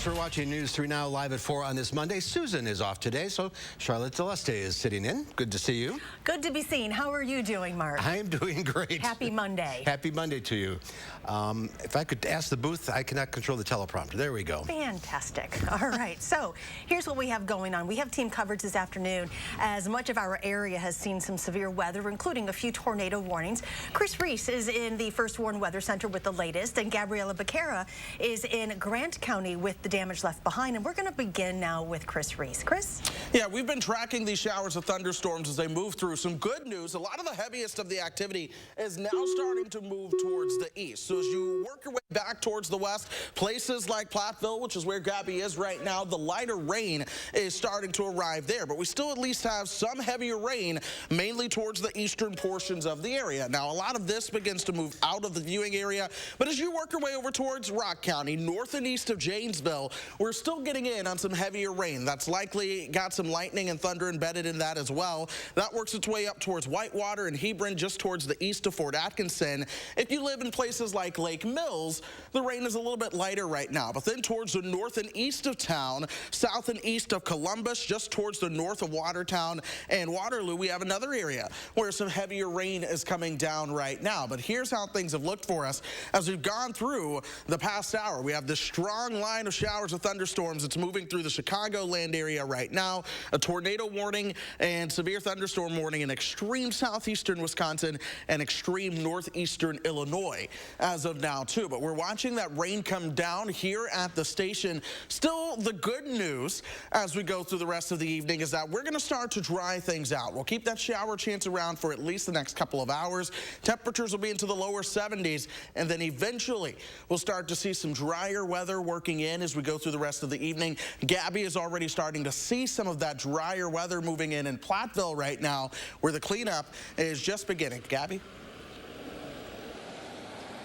Thanks for watching News 3 Now live at 4 on this Monday. Susan is off today, so Charlotte Celeste is sitting in. Good to see you. Good to be seen. How are you doing, Mark? I am doing great. Happy Monday. Happy Monday to you. If I could ask the booth, I cannot control the teleprompter. There we go. Fantastic. All right, so here's what we have going on. We have team coverage this afternoon as much of our area has seen some severe weather, including a few tornado warnings. Chris Reese is in the First Warn Weather Center with the latest, and Gabriela Becerra is in Grant County with the damage left behind. And we're going to begin now with Chris Reese. Chris? Yeah, we've been tracking these showers of thunderstorms as they move through. Some good news, a lot of the heaviest of the activity is now starting to move towards the east. So as you work your way back towards the west, places like Platteville, which is where Gabby is right now, the lighter rain is starting to arrive there. But we still at least have some heavier rain, mainly towards the eastern portions of the area. Now, a lot of this begins to move out of the viewing area. But as you work your way over towards Rock County, north and east of Janesville, we're still getting in on some heavier rain. That's likely got some lightning and thunder embedded in that as well. That works its way up towards Whitewater and Hebron, just towards the east of Fort Atkinson. If you live in places like Lake Mills, the rain is a little bit lighter right now. But then towards the north and east of town, south and east of Columbus, just towards the north of Watertown and Waterloo, we have another area where some heavier rain is coming down right now. But here's how things have looked for us as we've gone through the past hour. We have this strong line of showers of thunderstorms that's moving through the Chicagoland area right now. A tornado warning and severe thunderstorm warning in extreme southeastern Wisconsin and extreme northeastern Illinois as of now too. But we're watching that rain come down here at the station. Still, the good news as we go through the rest of the evening is that we're going to start to dry things out. We'll keep that shower chance around for at least the next couple of hours. Temperatures will be into the lower 70s, and then eventually we'll start to see some drier weather working in as we go through the rest of the evening. Gabby is already starting to see some of that drier weather moving in Platteville right now, where the cleanup is just beginning. Gabby?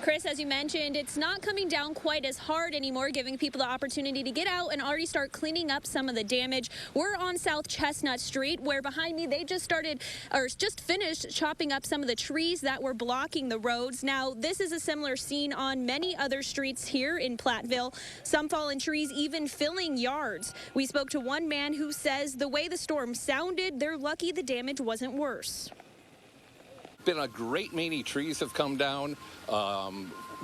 Chris, as you mentioned, it's not coming down quite as hard anymore, giving people the opportunity to get out and already start cleaning up some of the damage. We're on South Chestnut Street, where behind me they just finished chopping up some of the trees that were blocking the roads. Now, this is a similar scene on many other streets here in Platteville. Some fallen trees even filling yards. We spoke to one man who says the way the storm sounded, they're lucky the damage wasn't worse. Been a great many trees have come down.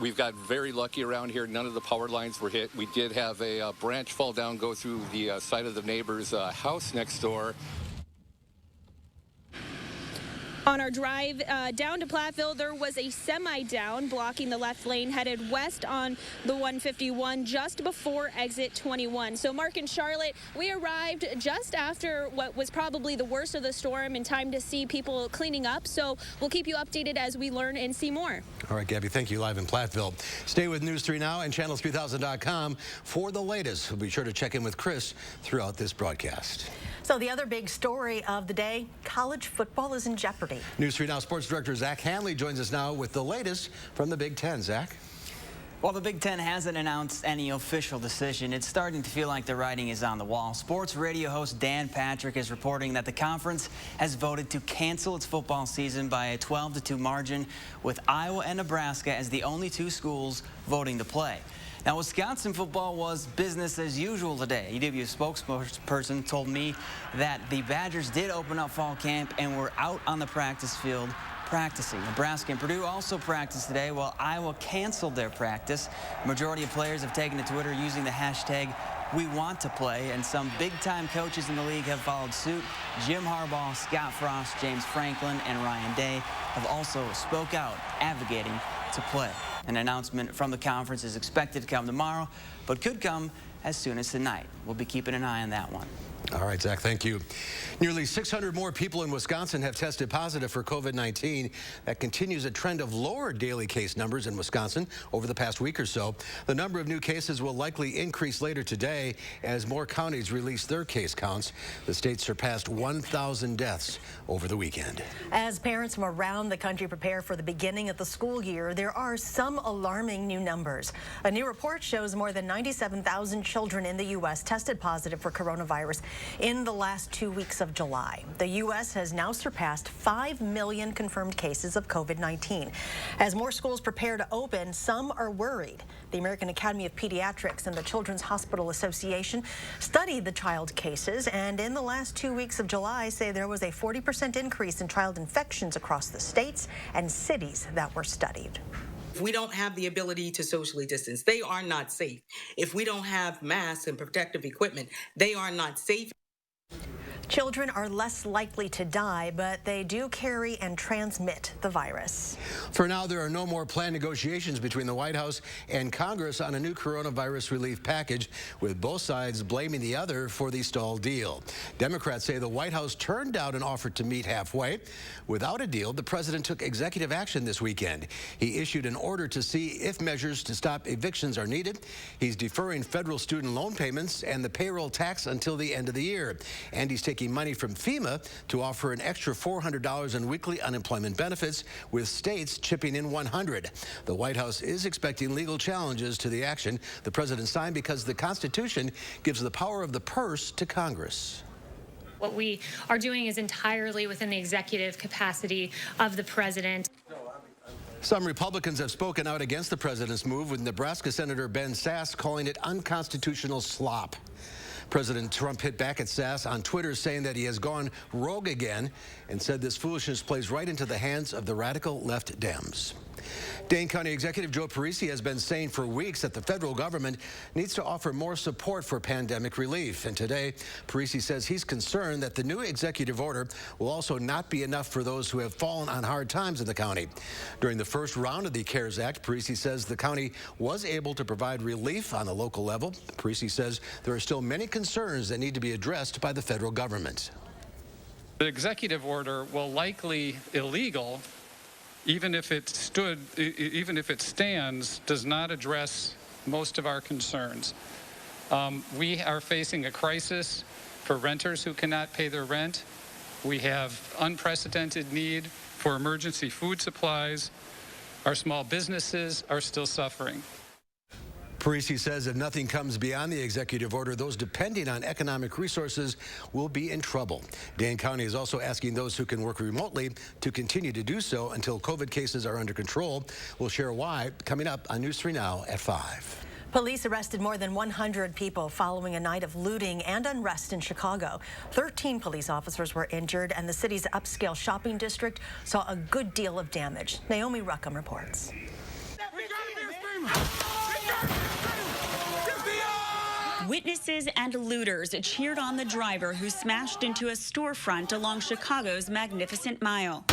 We've got very lucky around here. None of the power lines were hit. We did have a branch fall down, go through the side of the neighbor's house next door. On our drive down to Platteville, there was a semi down blocking the left lane headed west on the 151 just before exit 21. So Mark and Charlotte, we arrived just after what was probably the worst of the storm in time to see people cleaning up. So we'll keep you updated as we learn and see more. All right, Gabby, thank you. Live in Platteville. Stay with News 3 Now and channels3000.com for the latest. We'll be sure to check in with Chris throughout this broadcast. So the other big story of the day, college football is in jeopardy. News 3 Now Sports Director Zach Hanley joins us now with the latest from the Big Ten. Zach? Well, the Big Ten hasn't announced any official decision. It's starting to feel like the writing is on the wall. Sports radio host Dan Patrick is reporting that the conference has voted to cancel its football season by a 12-2 margin, with Iowa and Nebraska as the only two schools voting to play. Now, Wisconsin football was business as usual today. EW spokesperson told me that the Badgers did open up fall camp and were out on the practice field practicing. Nebraska and Purdue also practiced today, while Iowa canceled their practice. The majority of players have taken to Twitter using the hashtag #WeWantToPlay, and some big-time coaches in the league have followed suit. Jim Harbaugh, Scott Frost, James Franklin, and Ryan Day have also spoke out, advocating to play. An announcement from the conference is expected to come tomorrow, but could come as soon as tonight. We'll be keeping an eye on that one. All right, Zach, thank you. Nearly 600 more people in Wisconsin have tested positive for COVID-19. That continues a trend of lower daily case numbers in Wisconsin over the past week or so. The number of new cases will likely increase later today as more counties release their case counts. The state surpassed 1,000 deaths over the weekend. As parents from around the country prepare for the beginning of the school year, there are some alarming new numbers. A new report shows more than 97,000 children in the U.S. tested positive for coronavirus. in the last 2 weeks of July. The U.S. has now surpassed 5 million confirmed cases of COVID-19. As more schools prepare to open, some are worried. The American Academy of Pediatrics and the Children's Hospital Association studied the child cases, and in the last 2 weeks of July say there was a 40% increase in child infections across the states and cities that were studied. If we don't have the ability to socially distance, they are not safe. If we don't have masks and protective equipment, they are not safe. Children are less likely to die, but they do carry and transmit the virus. For now, there are no more planned negotiations between the White House and Congress on a new coronavirus relief package, with both sides blaming the other for the stalled deal. Democrats say the White House turned down an offer to meet halfway. Without a deal, the president took executive action this weekend. He issued an order to see if measures to stop evictions are needed. He's deferring federal student loan payments and the payroll tax until the end of the year. And he's taking money from FEMA to offer an extra $400 in weekly unemployment benefits, with states chipping in $100. The White House is expecting legal challenges to the action the president signed because the Constitution gives the power of the purse to Congress. What we are doing is entirely within the executive capacity of the president. Some Republicans have spoken out against the president's move, with Nebraska Senator Ben Sasse calling it unconstitutional slop. President Trump hit back at Sasse on Twitter, saying that he has gone rogue again, and said this foolishness plays right into the hands of the radical left Dems. Dane County Executive Joe Parisi has been saying for weeks that the federal government needs to offer more support for pandemic relief. And today, Parisi says he's concerned that the new executive order will also not be enough for those who have fallen on hard times in the county. During the first round of the CARES Act, Parisi says the county was able to provide relief on the local level. Parisi says there are still many concerns that need to be addressed by the federal government. The executive order, will likely illegal, even if it stands, does not address most of our concerns. We are facing a crisis for renters who cannot pay their rent. We have unprecedented need for emergency food supplies. Our small businesses are still suffering. Parisi says if nothing comes beyond the executive order, those depending on economic resources will be in trouble. Dane County is also asking those who can work remotely to continue to do so until COVID cases are under control. We'll share why coming up on News 3 Now at 5. Police arrested more than 100 people following a night of looting and unrest in Chicago. 13 police officers were injured, and the city's upscale shopping district saw a good deal of damage. Naomi Ruckham reports. Witnesses and looters cheered on the driver who smashed into a storefront along Chicago's Magnificent Mile.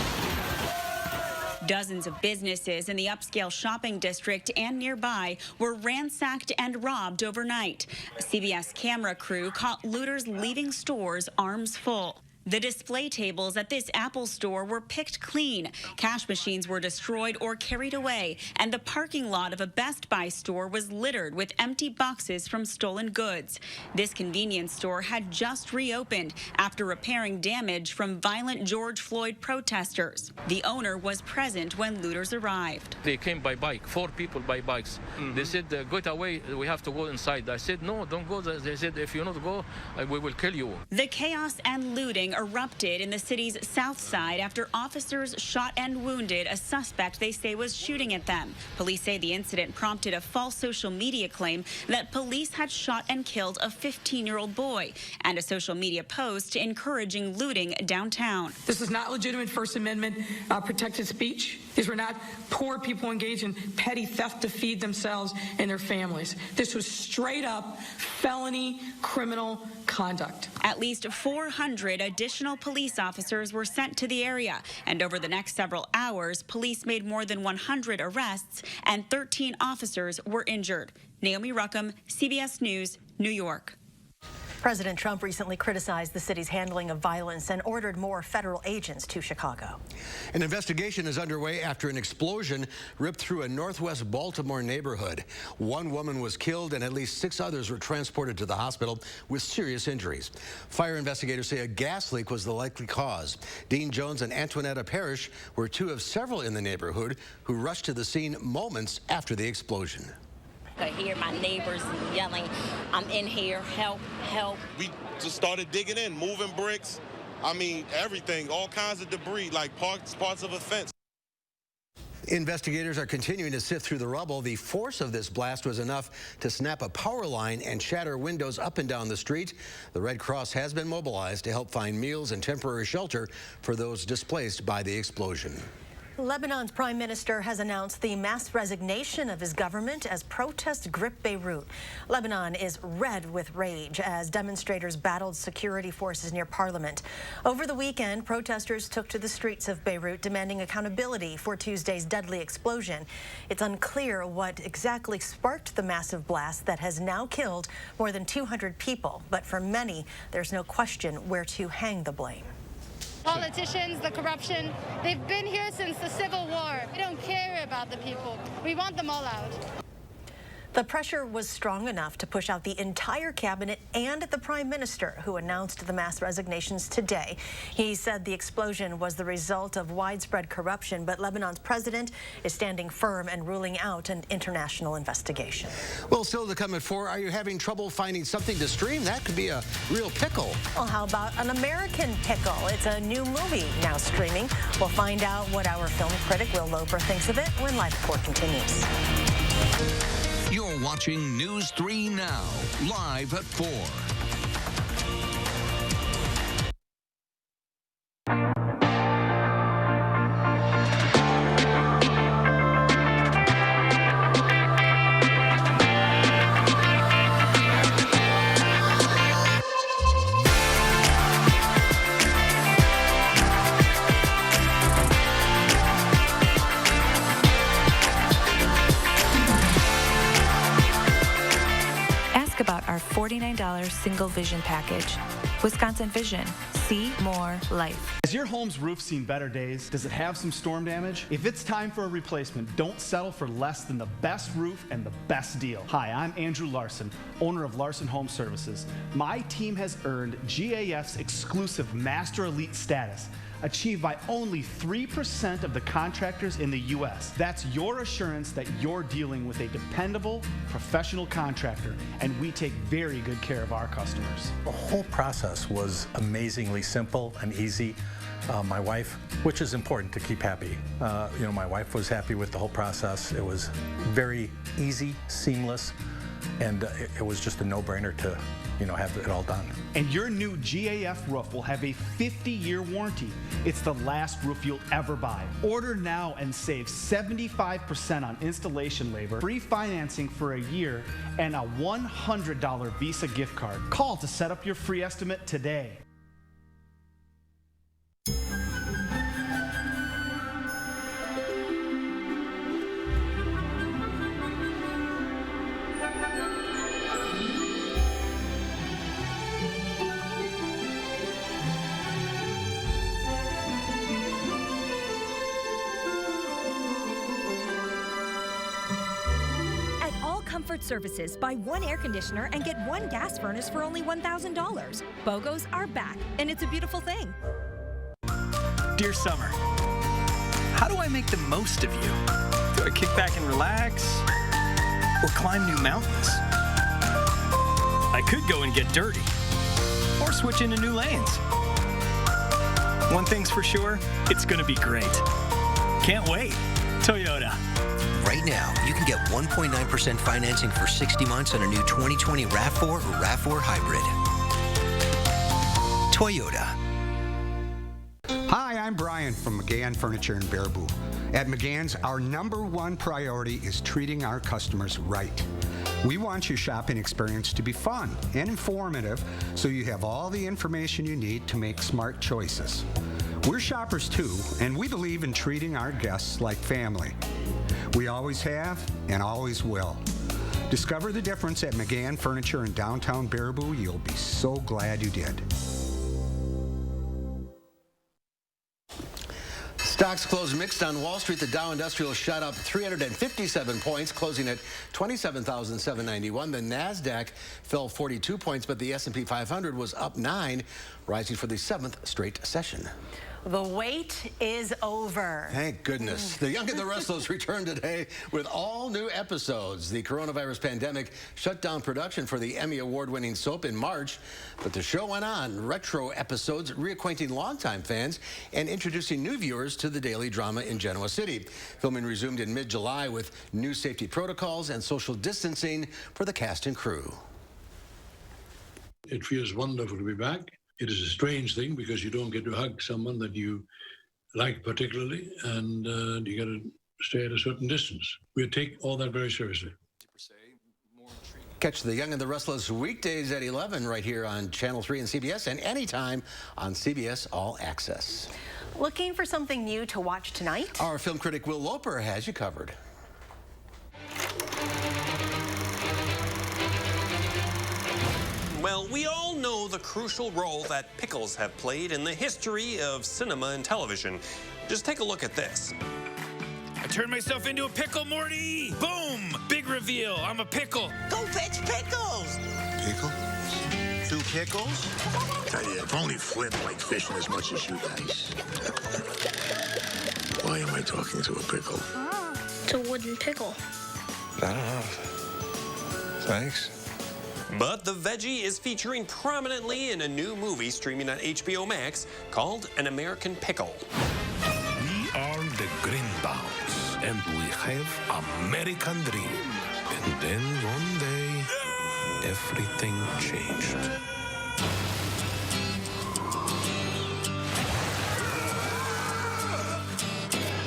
Dozens of businesses in the upscale shopping district and nearby were ransacked and robbed overnight. A CBS camera crew caught looters leaving stores arms full. The display tables at this Apple store were picked clean. Cash machines were destroyed or carried away, and the parking lot of a Best Buy store was littered with empty boxes from stolen goods. This convenience store had just reopened after repairing damage from violent George Floyd protesters. The owner was present when looters arrived. They came by bike, 4 people by bikes. They said, "Get away, we have to go inside." I said, "No, don't go." They said, "If you not go, we will kill you." The chaos and looting erupted in the city's south side after officers shot and wounded a suspect they say was shooting at them. Police say the incident prompted a false social media claim that police had shot and killed a 15-year-old boy, and a social media post encouraging looting downtown. This is not legitimate First Amendment protected speech. These were not poor people engaged in petty theft to feed themselves and their families. This was straight up felony criminal conduct. At least 400 additional police officers were sent to the area, and over the next several hours, police made more than 100 arrests and 13 officers were injured. Naomi Ruckham, CBS News, New York. President Trump recently criticized the city's handling of violence and ordered more federal agents to Chicago. An investigation is underway after an explosion ripped through a northwest Baltimore neighborhood. One woman was killed and at least 6 others were transported to the hospital with serious injuries. Fire investigators say a gas leak was the likely cause. Dean Jones and Antoinetta Parrish were 2 of several in the neighborhood who rushed to the scene moments after the explosion. I hear my neighbors yelling, I'm in here, help, help. We just started digging in, moving bricks. I mean, everything, all kinds of debris, like parts of a fence. Investigators are continuing to sift through the rubble. The force of this blast was enough to snap a power line and shatter windows up and down the street. The Red Cross has been mobilized to help find meals and temporary shelter for those displaced by the explosion. Lebanon's prime minister has announced the mass resignation of his government as protests grip Beirut. Lebanon is red with rage as demonstrators battled security forces near parliament. Over the weekend, protesters took to the streets of Beirut demanding accountability for Tuesday's deadly explosion. It's unclear what exactly sparked the massive blast that has now killed more than 200 people, but for many, there's no question where to hang the blame. Politicians, the corruption, they've been here since the Civil War. We don't care about the people. We want them all out. The pressure was strong enough to push out the entire cabinet and the prime minister, who announced the mass resignations today. He said the explosion was the result of widespread corruption, but Lebanon's president is standing firm and ruling out an international investigation. Well, still to come at 4, are you having trouble finding something to stream? That could be a real pickle. Well, how about an American pickle? It's a new movie now streaming. We'll find out what our film critic Will Loper thinks of it when Live Report continues. You're watching News 3 Now, live at 4. About our $49 single vision package. Wisconsin Vision. See more life. Has your home's roof seen better days? Does it have some storm damage? If it's time for a replacement, don't settle for less than the best roof and the best deal. Hi, I'm Andrew Larson, owner of Larson Home Services. My team has earned GAF's exclusive Master Elite status, achieved by only 3% of the contractors in the U.S. That's your assurance that you're dealing with a dependable, professional contractor, and we take very good care of our customers. The whole process was amazingly simple and easy. My wife, which is important to keep happy, my wife was happy with the whole process. It was very easy, seamless, and it was just a no-brainer to have it all done. And your new GAF roof will have a 50-year warranty. It's the last roof you'll ever buy. Order now and save 75% on installation labor, free financing for a year, and a $100 Visa gift card. Call to set up your free estimate today. Comfort Services, buy one air conditioner and get one gas furnace for only $1,000. BOGOs are back, and it's a beautiful thing. Dear Summer, how do I make the most of you? Do I kick back and relax? Or climb new mountains? I could go and get dirty. Or switch into new lanes. One thing's for sure, it's gonna be great. Can't wait. Toyota. Right now, you can get 1.9% financing for 60 months on a new 2020 RAV4 or RAV4 Hybrid. Toyota. Hi, I'm Brian from McGann Furniture in Baraboo. At McGann's, our #1 priority is treating our customers right. We want your shopping experience to be fun and informative so you have all the information you need to make smart choices. We're shoppers too, and we believe in treating our guests like family. We always have and always will. Discover the difference at McGann Furniture in downtown Baraboo. You'll be so glad you did. Stocks closed mixed on Wall Street. The Dow Industrial shot up 357 points, closing at 27,791. The NASDAQ fell 42 points, but the S&P 500 was up 9, rising for the 7th straight session. The wait is over. Thank goodness. The Young and the Restless return today with all new episodes. The coronavirus pandemic shut down production for the Emmy Award-winning soap in March, but the show went on. Retro episodes reacquainting longtime fans and introducing new viewers to the daily drama in Genoa City. Filming resumed in mid-July with new safety protocols and social distancing for the cast and crew. It feels wonderful to be back. It is a strange thing because you don't get to hug someone that you like particularly, and you got to stay at a certain distance. We take all that very seriously. Catch The Young and the Restless weekdays at 11 right here on Channel 3 and CBS, and anytime on CBS All Access. Looking for something new to watch tonight? Our film critic Will Loper has you covered. Well, we all know the crucial role that pickles have played in the history of cinema and television. Just take a look at this. I turned myself into a pickle, Morty! Boom! Big reveal, I'm a pickle. Go fetch pickles! Pickle? 2 pickles? Tell you, if only Flint liked fishing as much as you guys. Why am I talking to a pickle? It's a wooden pickle. I don't know. Thanks. But the veggie is featuring prominently in a new movie streaming on HBO Max called An American Pickle. We are the Greenbaums, and we have American dream. And then one day, everything changed.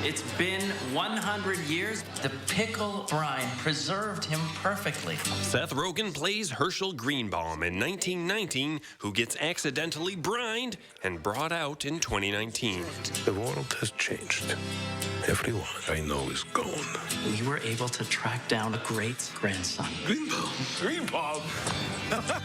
It's been 100 years. The pickle brine preserved him perfectly. Seth Rogen plays Herschel Greenbaum in 1919, who gets accidentally brined and brought out in 2019. The world has changed. Everyone I know is gone. We were able to track down a great-grandson. Greenbaum? Greenbaum?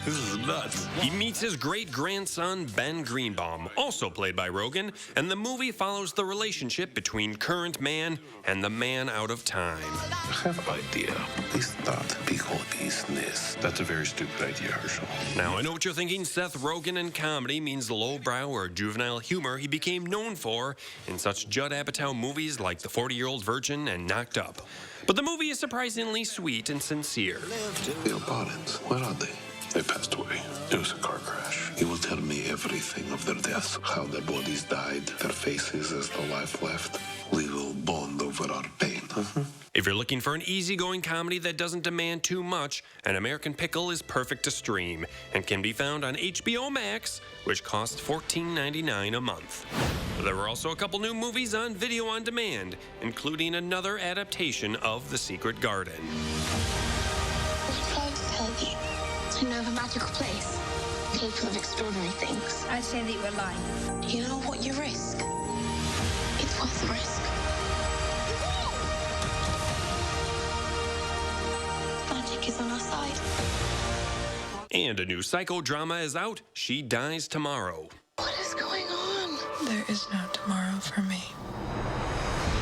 This is nuts. He meets his great-grandson, Ben Greenbaum, also played by Rogen, and the movie follows the relationship between current man and the man out of time. I have an idea. Please start pickle business. That's a very stupid idea, Herschel. Now, I know what you're thinking. Seth Rogen in comedy means the lowbrow or juvenile humor he became known for in such Judd Apatow movies like The 40-Year-Old Virgin and Knocked Up. But the movie is surprisingly sweet and sincere. The opponents, where are they? They passed away. It was a car crash. He will tell me everything of their deaths, how their bodies died, their faces as the life left. We will bond over our pain. If you're looking for an easygoing comedy that doesn't demand too much, An American Pickle is perfect to stream and can be found on HBO Max, which costs $14.99 a month. There were also a couple new movies on video on demand, including another adaptation of The Secret Garden. I'm proud to tell you, I know of a magical place, capable of extraordinary things. I'd say that you were lying. You know what you risk? It's worth the risk. Magic is on our side. And a new psychodrama is out, She Dies Tomorrow. What is going on? There is no tomorrow for me.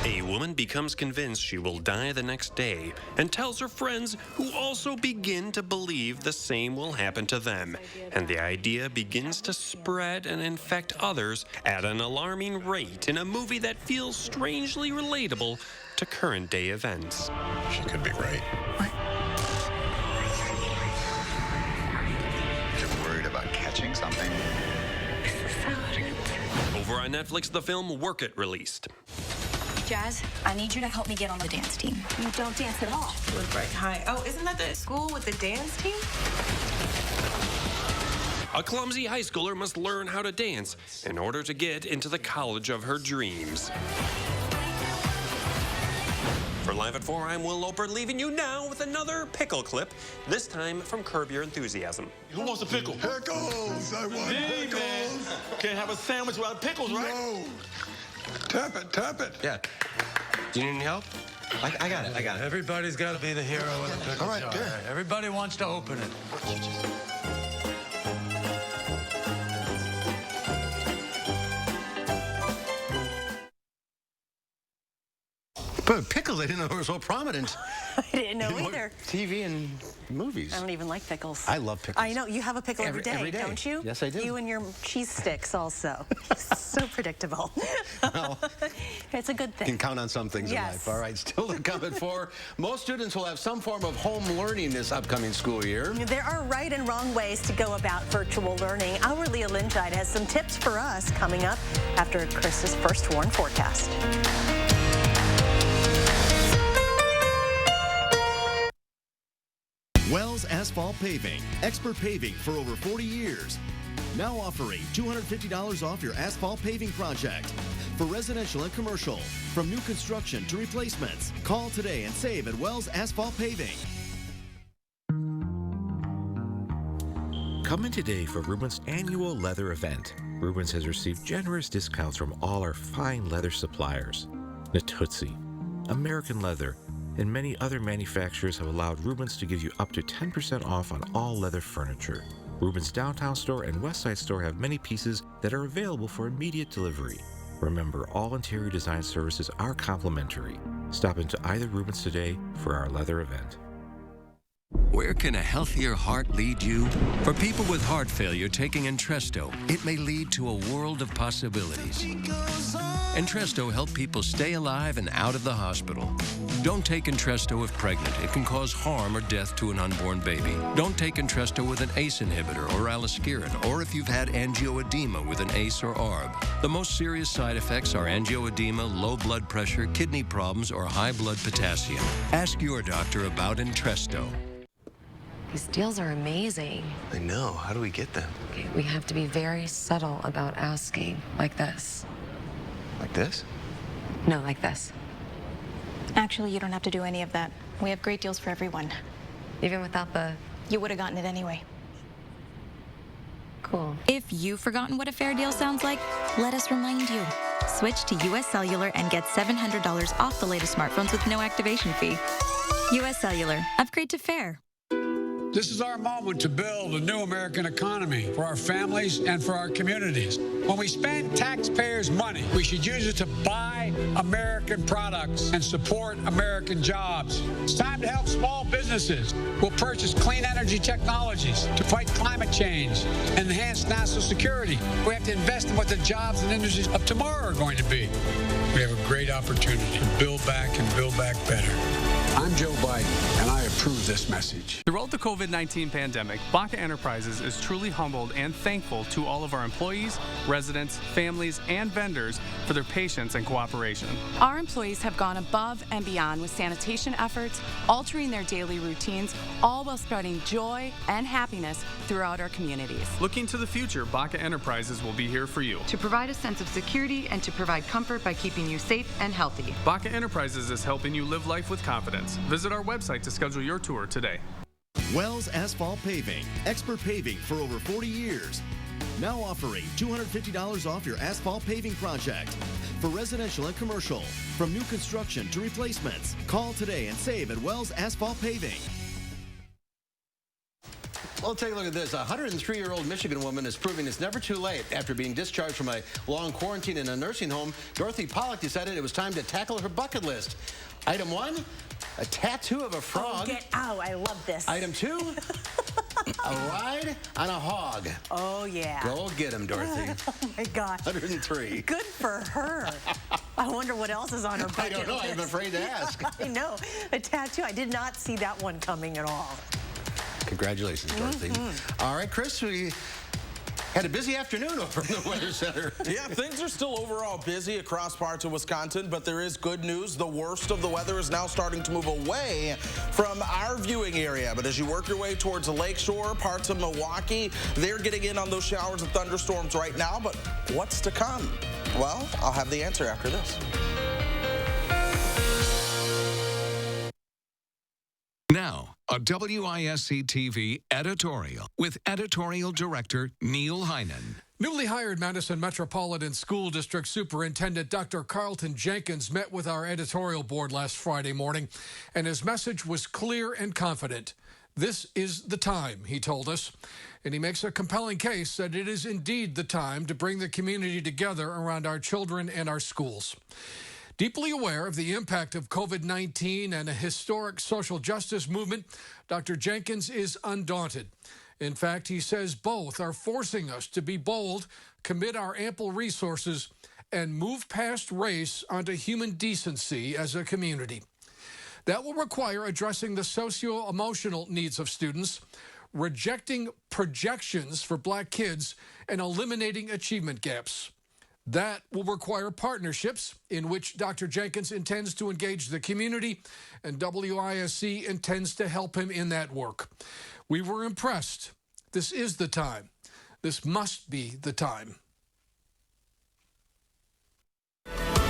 A woman becomes convinced she will die the next day and tells her friends, who also begin to believe the same will happen to them. And the idea begins to spread and infect others at an alarming rate in a movie that feels strangely relatable to current day events. She could be right. You're worried about catching something? Over on Netflix, the film Work It released. Jazz, I need you to help me get on the dance team. You don't dance at all. Right. Hi. Oh, isn't that the school with the dance team? A clumsy high schooler must learn how to dance in order to get into the college of her dreams. For Live at 4, I'm Will Loper, leaving you now with another pickle clip, this time from Curb Your Enthusiasm. Who wants a pickle? Pickles! I want pickles! Can't have a sandwich without pickles, right? No! Tap it, tap it. Yeah. Do you need any help? I got it, I got it. Everybody's got to be the hero of the pickle All right, jar. good. Everybody wants to open it. But pickles, I didn't know were so prominent. I didn't know either. TV and movies. I don't even like pickles. I love pickles. I know. You have a pickle every day, don't you? Yes, I do. You and your cheese sticks also. So predictable. Well, it's a good thing. You can count on some things in life. All right, still to come at 4. Most students will have some form of home learning this upcoming school year. There are right and wrong ways to go about virtual learning. Our Leah Lindscheid has some tips for us coming up after Chris's First Warn forecast. Wells Asphalt Paving, expert paving for over 40 years. Now offering $250 off your asphalt paving project. For residential and commercial, from new construction to replacements. Call today and save at Wells Asphalt Paving. Come in today for Rubens' annual leather event. Rubens has received generous discounts from all our fine leather suppliers. Natuzzi, American Leather, and many other manufacturers have allowed Rubens to give you up to 10% off on all leather furniture. Rubens' downtown store and Westside store have many pieces that are available for immediate delivery. Remember, all interior design services are complimentary. Stop into either Rubens today for our leather event. Where can a healthier heart lead you? For people with heart failure taking Entresto, it may lead to a world of possibilities. Entresto helps people stay alive and out of the hospital. Don't take Entresto if pregnant. It can cause harm or death to an unborn baby. Don't take Entresto with an ACE inhibitor or aliskiren, or if you've had angioedema with an ACE or ARB. The most serious side effects are angioedema, low blood pressure, kidney problems, or high blood potassium. Ask your doctor about Entresto. These deals are amazing. I know. How do we get them? Okay, we have to be very subtle about asking, like this. Like this? No, like this. Actually, you don't have to do any of that. We have great deals for everyone. Even without the... You would have gotten it anyway. Cool. If you've forgotten what a fair deal sounds like, let us remind you. Switch to US Cellular and get $700 off the latest smartphones with no activation fee. US Cellular. Upgrade to fair. This is our moment to build a new American economy for our families and for our communities. When we spend taxpayers' money, we should use it to buy American products and support American jobs. It's time to help small businesses. We'll purchase clean energy technologies to fight climate change and enhance national security. We have to invest in what the jobs and industries of tomorrow are going to be. We have a great opportunity to build back and build back better. I'm Joe Biden, and I approve this message. Throughout the COVID-19 pandemic, Baca Enterprises is truly humbled and thankful to all of our employees, residents, families, and vendors for their patience and cooperation. Our employees have gone above and beyond with sanitation efforts, altering their daily routines, all while spreading joy and happiness throughout our communities. Looking to the future, Baca Enterprises will be here for you. To provide a sense of security and to provide comfort by keeping you safe and healthy. Baca Enterprises is helping you live life with confidence. Visit our website to schedule your tour today. Wells Asphalt Paving, expert paving for over 40 years. Now offering $250 off your asphalt paving project. For residential and commercial, from new construction to replacements. Call today and save at Wells Asphalt Paving. Well, take a look at this. A 103-year-old Michigan woman is proving it's never too late. After being discharged from a long quarantine in a nursing home, Dorothy Pollock decided it was time to tackle her bucket list. Item 1, a tattoo of a frog. Oh, get out. I love this. Item 2, a ride on a hog. Oh, yeah. Go get him, Dorothy. Oh, my gosh. 103. Good for her. I wonder what else is on her bucket I don't know. list. I'm afraid to ask. I know. A tattoo. I did not see that one coming at all. Congratulations, Dorothy. All right, Chris, we had a busy afternoon over in the Weather Center. Yeah, things are still overall busy across parts of Wisconsin, but there is good news. The worst of the weather is now starting to move away from our viewing area. But as you work your way towards the lakeshore, parts of Milwaukee, they're getting in on those showers and thunderstorms right now. But what's to come? Well, I'll have the answer after this. Now, a WISC-TV editorial with editorial director Neil Heinen. Newly hired Madison Metropolitan School District Superintendent Dr. Carlton Jenkins met with our editorial board last Friday morning, and his message was clear and confident. This is the time, he told us, and he makes a compelling case that it is indeed the time to bring the community together around our children and our schools. Deeply aware of the impact of COVID-19 and a historic social justice movement, Dr. Jenkins is undaunted. In fact, he says both are forcing us to be bold, commit our ample resources, and move past race onto human decency as a community. That will require addressing the socio-emotional needs of students, rejecting projections for Black kids, and eliminating achievement gaps. That will require partnerships in which Dr. Jenkins intends to engage the community, and WISC intends to help him in that work. We were impressed. This is the time. This must be the time.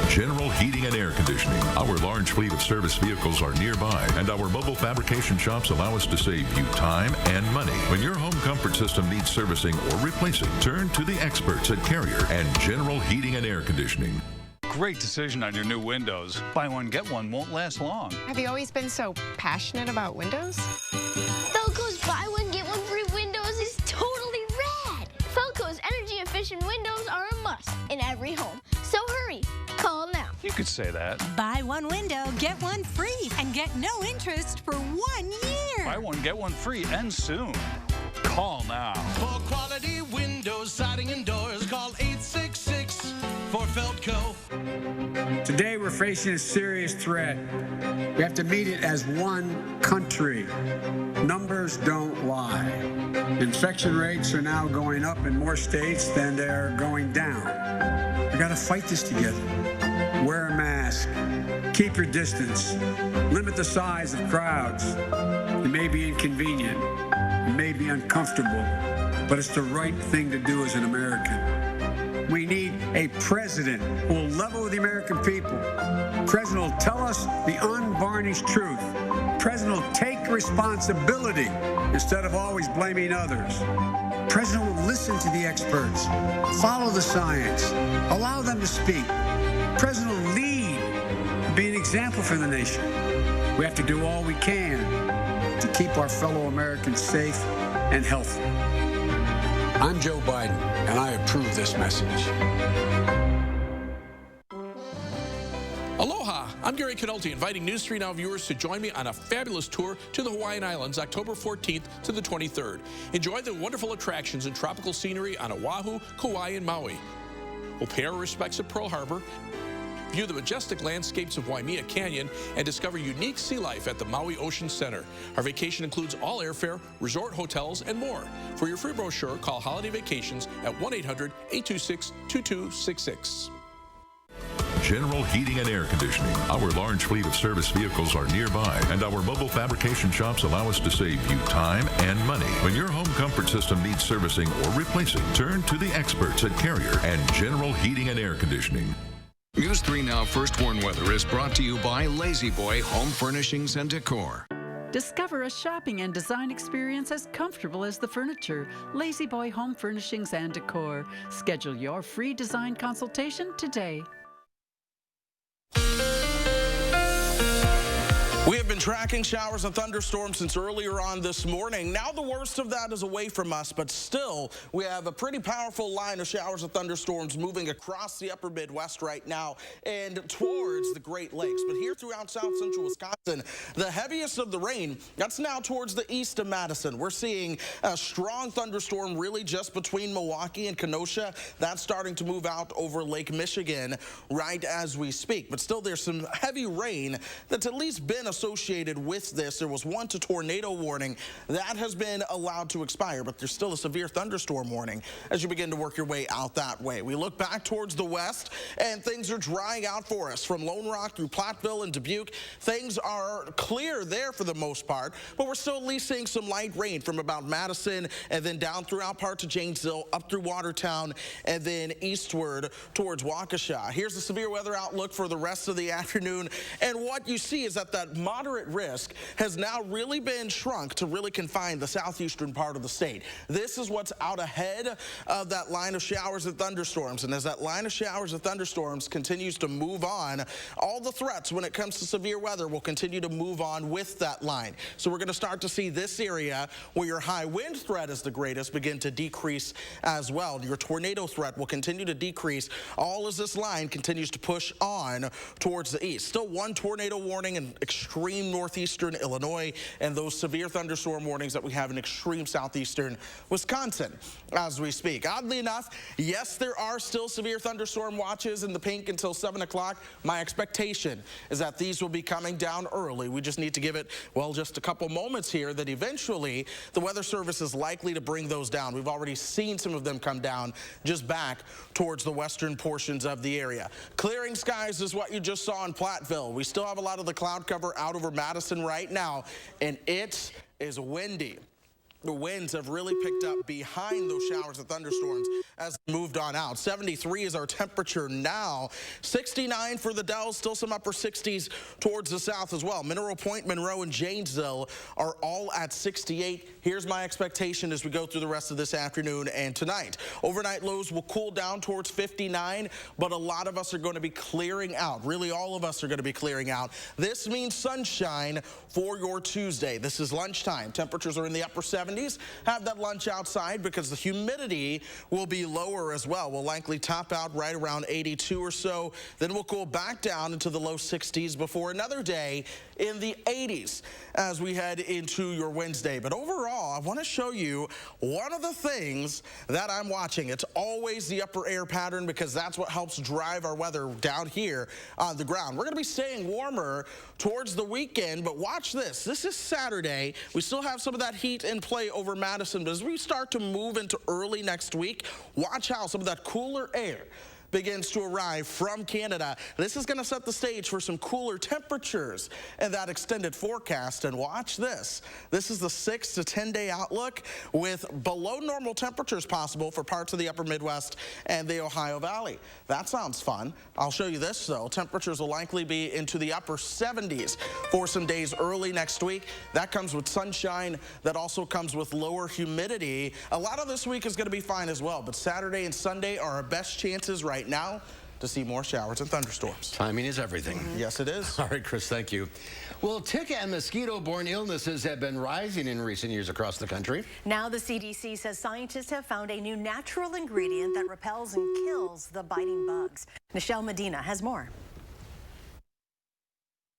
General Heating and Air Conditioning. Our large fleet of service vehicles are nearby, and our mobile fabrication shops allow us to save you time and money. When your home comfort system needs servicing or replacing, turn to the experts at Carrier and General Heating and Air Conditioning. Great decision on your new windows. Buy one, get one won't last long. Have you always been so passionate about windows? Felco's buy one, get one free windows is totally rad. Felco's energy-efficient windows are a must in every home. So hurry, call now. You could say that. Buy one window, get one free, and get no interest for 1 year. Buy one, get one free, and soon. Call now. For quality windows, siding, and doors, call 866 for Felco. Today we're facing a serious threat. We have to meet it as one country. Numbers don't lie. Infection rates are now going up in more states than they're going down. We got to fight this together. Wear a mask. Keep your distance. Limit the size of crowds. It may be inconvenient. It may be uncomfortable, but it's the right thing to do as an American. We need a president who will level with the American people. President will tell us the unvarnished truth. President will take responsibility instead of always blaming others. President will listen to the experts, follow the science, allow them to speak. President will lead, be an example for the nation. We have to do all we can to keep our fellow Americans safe and healthy. I'm Joe Biden, and I approve this message. Aloha, I'm Gary Canolti, inviting News 3 Now viewers to join me on a fabulous tour to the Hawaiian Islands, October 14th to the 23rd. Enjoy the wonderful attractions and tropical scenery on Oahu, Kauai, and Maui. We'll pay our respects at Pearl Harbor, view the majestic landscapes of Waimea Canyon, and discover unique sea life at the Maui Ocean Center. Our vacation includes all airfare, resort hotels, and more. For your free brochure, call Holiday Vacations at 1-800-826-2266. General Heating and Air Conditioning. Our large fleet of service vehicles are nearby, and our mobile fabrication shops allow us to save you time and money. When your home comfort system needs servicing or replacing, turn to the experts at Carrier and General Heating and Air Conditioning. News 3 Now First Warn Weather is brought to you by Lazy Boy Home Furnishings and Decor. Discover a shopping and design experience as comfortable as the furniture. Lazy Boy Home Furnishings and Decor. Schedule your free design consultation today. We have been tracking showers and thunderstorms since earlier on this morning. Now the worst of that is away from us, but still we have a pretty powerful line of showers and thunderstorms moving across the upper Midwest right now and towards the Great Lakes. But here throughout south central Wisconsin, the heaviest of the rain, that's now towards the east of Madison. We're seeing a strong thunderstorm really just between Milwaukee and Kenosha. That's starting to move out over Lake Michigan right as we speak. But still there's some heavy rain that's at least been associated with this. There was one to tornado warning that has been allowed to expire, but there's still a severe thunderstorm warning as you begin to work your way out that way. We look back towards the west and things are drying out for us from Lone Rock through Platteville and Dubuque. Things are clear there for the most part, but we're still at least seeing some light rain from about Madison and then down throughout parts of Janesville, up through Watertown, and then eastward towards Waukesha. Here's the severe weather outlook for the rest of the afternoon, and what you see is that moderate moderate risk has now really been shrunk to really confine the southeastern part of the state. This is what's out ahead of that line of showers and thunderstorms. And as that line of showers and thunderstorms continues to move on, all the threats when it comes to severe weather will continue to move on with that line. So we're going to start to see this area where your high wind threat is the greatest begin to decrease as well. Your tornado threat will continue to decrease all as this line continues to push on towards the east. Still one tornado warning in extreme northeastern Illinois and those severe thunderstorm warnings that we have in extreme southeastern Wisconsin as we speak. Oddly enough, yes, there are still severe thunderstorm watches in the pink until 7 o'clock. My expectation is that these will be coming down early. We just need to give it, well, just a couple moments here that eventually the Weather Service is likely to bring those down. We've already seen some of them come down just back towards the western portions of the area. Clearing skies is what you just saw in Platteville. We still have a lot of the cloud cover out over Madison right now, and it is windy. The winds have really picked up behind those showers and thunderstorms as they moved on out. 73 is our temperature now. 69 for the Dells, still some upper 60s towards the south as well. Mineral Point, Monroe, and Janesville are all at 68. Here's my expectation as we go through the rest of this afternoon and tonight. Overnight lows will cool down towards 59, but a lot of us are going to be clearing out. Really, all of us are going to be clearing out. This means sunshine for your Tuesday. This is lunchtime. Temperatures are in the upper 70s. Have that lunch outside because the humidity will be lower as well. We'll likely top out right around 82 or so. Then we'll cool back down into the low 60s before another day in the 80s as we head into your Wednesday. But overall, I want to show you one of the things that I'm watching. It's always the upper air pattern because that's what helps drive our weather down here on the ground. We're going to be staying warmer towards the weekend, but watch this. This is Saturday. We still have some of that heat in play over Madison, but as we start to move into early next week, watch how some of that cooler air begins to arrive from Canada. This is going to set the stage for some cooler temperatures in that extended forecast. And watch this. This is the 6 to 10 day outlook with below normal temperatures possible for parts of the upper Midwest and the Ohio Valley. That sounds fun. I'll show you this though. Temperatures will likely be into the upper 70s for some days early next week. That comes with sunshine. That also comes with lower humidity. A lot of this week is going to be fine as well, but Saturday and Sunday are our best chances right now to see more showers and thunderstorms. Timing is everything. Yes, it is. All right, Chris, thank you. Well, tick and mosquito-borne illnesses have been rising in recent years across the country. Now the CDC says scientists have found a new natural ingredient that repels and kills the biting bugs. Michelle Medina has more.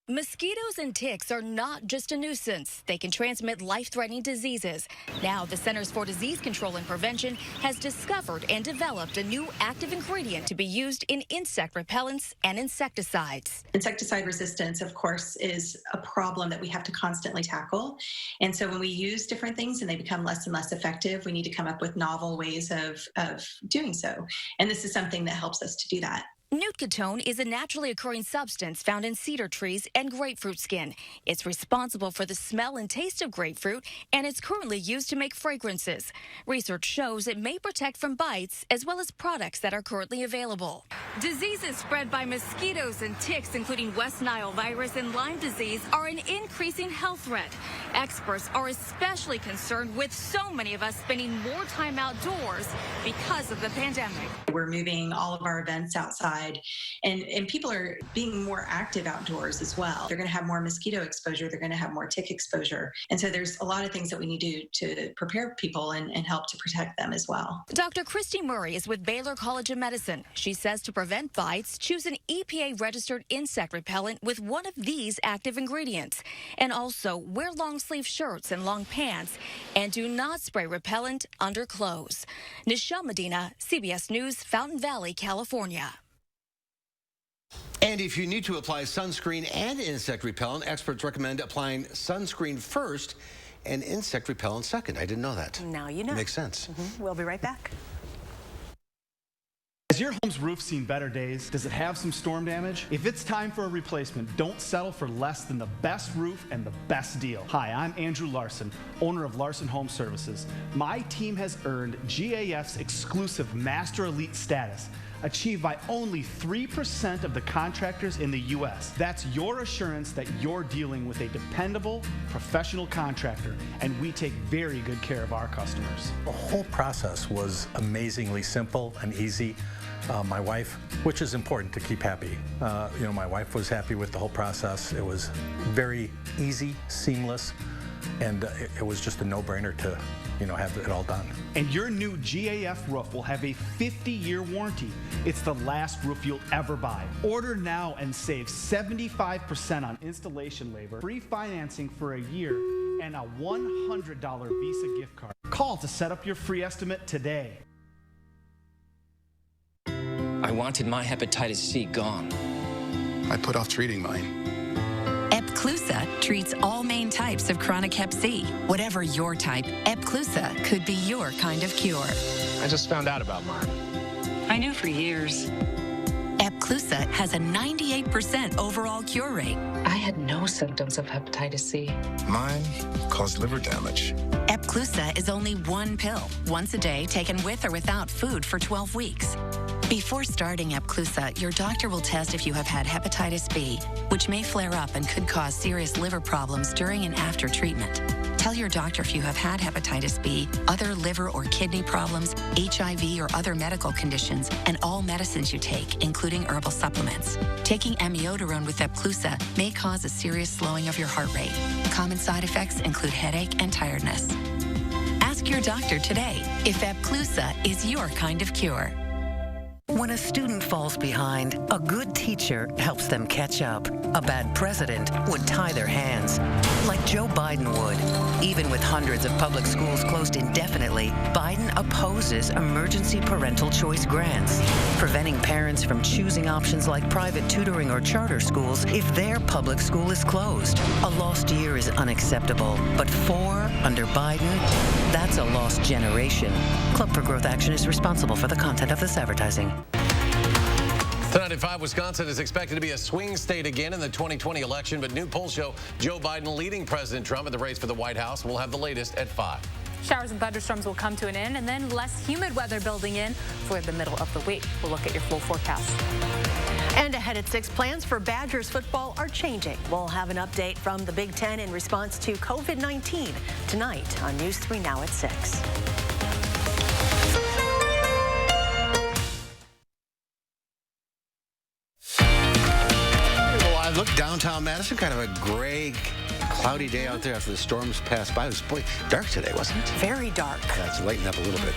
Mosquitoes and ticks are not just a nuisance. They can transmit life-threatening diseases. Now, the Centers for Disease Control and Prevention has discovered and developed a new active ingredient to be used in insect repellents and insecticides. Insecticide resistance, of course, is a problem that we have to constantly tackle. And so when we use different things and they become less and less effective, we need to come up with novel ways of doing so. And this is something that helps us to do that. Nootkatone is a naturally occurring substance found in cedar trees and grapefruit skin. It's responsible for the smell and taste of grapefruit, and it's currently used to make fragrances. Research shows it may protect from bites, as well as products that are currently available. Diseases spread by mosquitoes and ticks, including West Nile virus and Lyme disease, are an increasing health threat. Experts are especially concerned with so many of us spending more time outdoors because of the pandemic. We're moving all of our events outside. And people are being more active outdoors as well. They're going to have more mosquito exposure. They're going to have more tick exposure. And so there's a lot of things that we need to prepare people and help to protect them as well. Dr. Christy Murray is with Baylor College of Medicine. She says to prevent bites, choose an EPA-registered insect repellent with one of these active ingredients. And also wear long-sleeve shirts and long pants. And do not spray repellent under clothes. Nichelle Medina, CBS News, Fountain Valley, California. And if you need to apply sunscreen and insect repellent, experts recommend applying sunscreen first and insect repellent second. I didn't know that. Now you know. Makes sense. We'll be right back. Has your home's roof seen better days? Does it have some storm damage? If it's time for a replacement, don't settle for less than the best roof and the best deal. Hi, I'm Andrew Larson, owner of Larson Home Services. My team has earned GAF's exclusive Master Elite status. achieved by only 3% of the contractors in the U.S. That's your assurance that you're dealing with a dependable, professional contractor, and we take very good care of our customers. The whole process was amazingly simple and easy. My wife, which is important to keep happy, my wife was happy with the whole process. It was very easy, seamless, and it was just a no-brainer to have it all done. And your new GAF roof will have a 50-year warranty. It's the last roof you'll ever buy. Order now and save 75% on installation labor, free financing for a year, and a $100 Visa gift card. Call to set up your free estimate today. I wanted my hepatitis C gone. I put off treating mine. Epclusa treats all main types of chronic hep C. Whatever your type, Epclusa could be your kind of cure. I just found out about mine. I knew for years. Epclusa has a 98% overall cure rate. I had no symptoms of hepatitis C. Mine caused liver damage. Epclusa is only one pill, once a day, taken with or without food for 12 weeks. Before starting Epclusa, your doctor will test if you have had hepatitis B, which may flare up and could cause serious liver problems during and after treatment. Tell your doctor if you have had hepatitis B, other liver or kidney problems, HIV or other medical conditions, and all medicines you take, including herbal supplements. Taking amiodarone with Epclusa may cause a serious slowing of your heart rate. Common side effects include headache and tiredness. Ask your doctor today if Epclusa is your kind of cure. When a student falls behind, a good teacher helps them catch up. A bad president would tie their hands, like Joe Biden would. Even with hundreds of public schools closed indefinitely, Biden opposes emergency parental choice grants, preventing parents from choosing options like private tutoring or charter schools if their public school is closed. A lost year is unacceptable, but 4 under Biden, that's a lost generation. Club for Growth Action is responsible for the content of this advertising. Tonight at 5, Wisconsin is expected to be a swing state again in the 2020 election, but new polls show Joe Biden leading President Trump in the race for the White House. We'll have the latest at 5. Showers and thunderstorms will come to an end, and then less humid weather building in for the middle of the week. We'll look at your full forecast. And ahead at 6, plans for Badgers football are changing. We'll have an update from the Big Ten in response to COVID-19 tonight on News 3 Now at 6. Look, downtown Madison, kind of a gray, cloudy day out there after the storms passed by. It was dark today, wasn't it? Very dark. Yeah, it's lightened up a little bit.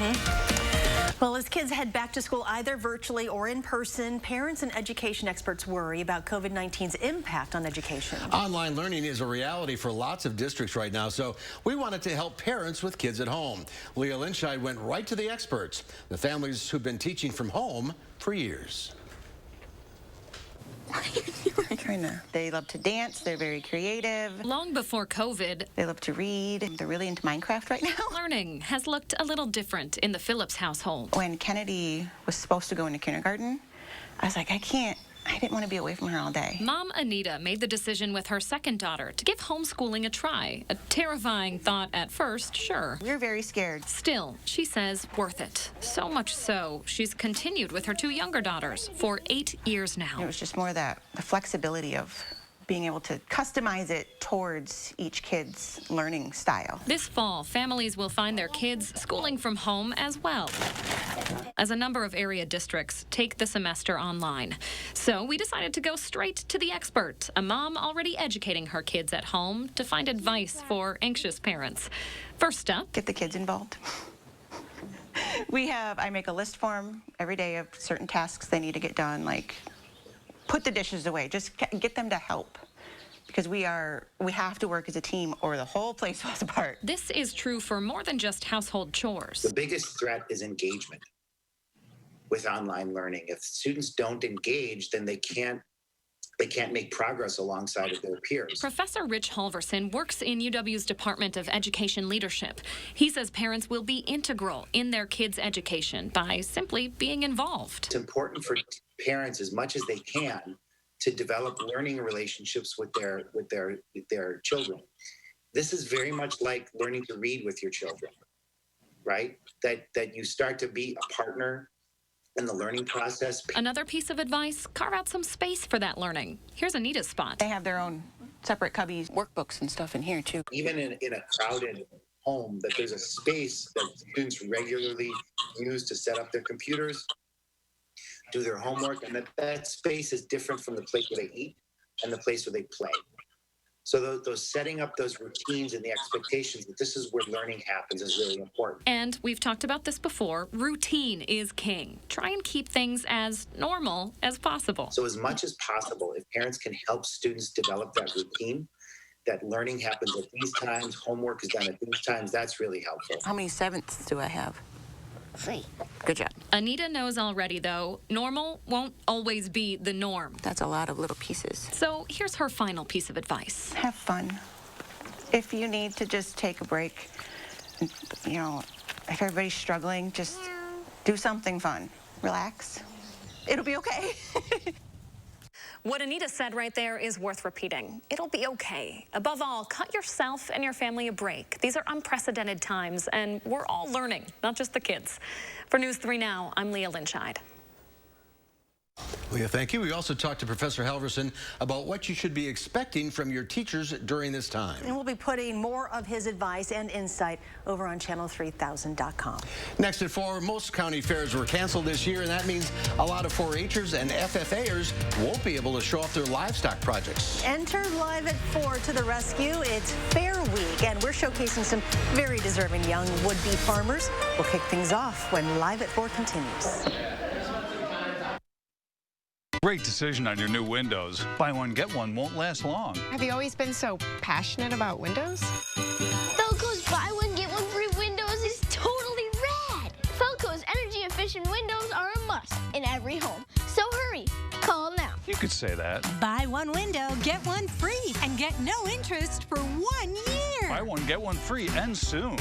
Well, as kids head back to school either virtually or in person, parents and education experts worry about COVID-19's impact on education. Online learning is a reality for lots of districts right now, so we wanted to help parents with kids at home. Leah Linscheid went right to the experts, the families who've been teaching from home for years. What are you doing? They love to dance. They're very creative. Long before COVID, they love to read. They're really into Minecraft right now. Learning has looked a little different in the Phillips household. When Kennedy was supposed to go into kindergarten, I was like, I didn't want to be away from her all day. Mom Anita made the decision with her second daughter to give homeschooling a try. A terrifying thought at first, sure. We were very scared. Still, she says worth it. So much so, she's continued with her 2 younger daughters for 8 years now. It was just more the flexibility of being able to customize it towards each kid's learning style. This fall, families will find their kids schooling from home as well, as a number of area districts take the semester online. So we decided to go straight to the expert, a mom already educating her kids at home, to find advice for anxious parents. First up, get the kids involved. I make a list for them every day of certain tasks they need to get done, like put the dishes away, just get them to help. Because we have to work as a team or the whole place falls apart. This is true for more than just household chores. The biggest threat is engagement with online learning. If students don't engage, then they can't make progress alongside of their peers. Professor Rich Halverson works in UW's Department of Education Leadership. He says parents will be integral in their kids' education by simply being involved. It's important for parents, as much as they can, to develop learning relationships with their children. This is very much like learning to read with your children, right? That you start to be a partner in the learning process. Another piece of advice, carve out some space for that learning. Here's Anita's spot. They have their own separate cubbies, workbooks and stuff in here too. Even in a crowded home, that there's a space that students regularly use to set up their computers, do their homework, and that space is different from the place where they eat and the place where they play. So those setting up those routines and the expectations that this is where learning happens is really important. And we've talked about this before, routine is king. Try and keep things as normal as possible. So as much as possible, if parents can help students develop that routine, that learning happens at these times, homework is done at these times, that's really helpful. How many sevenths do I have? 3. Good job. Anita knows already, though, normal won't always be the norm. That's a lot of little pieces. So here's her final piece of advice. Have fun. If you need to just take a break, you know, if everybody's struggling, just do something fun. Relax. It'll be okay. What Anita said right there is worth repeating. It'll be okay. Above all, cut yourself and your family a break. These are unprecedented times, and we're all learning, not just the kids. For News 3 Now, I'm Leah Lynchide. Leah, thank you. We also talked to Professor Halverson about what you should be expecting from your teachers during this time. And we'll be putting more of his advice and insight over on channel3000.com. Next at 4, most county fairs were canceled this year, and that means a lot of 4-Hers and FFAers won't be able to show off their livestock projects. Enter Live at 4 to the rescue. It's Fair Week, and we're showcasing some very deserving young would-be farmers. We'll kick things off when Live at 4 continues. Great decision on your new windows. Buy one, get one won't last long. Have you always been so passionate about windows? Felco's buy one, get one free windows is totally rad. Felco's energy-efficient windows are a must in every home. So hurry, call now. You could say that. Buy one window, get one free, and get no interest for 1 year. Buy one, get one free, and soon.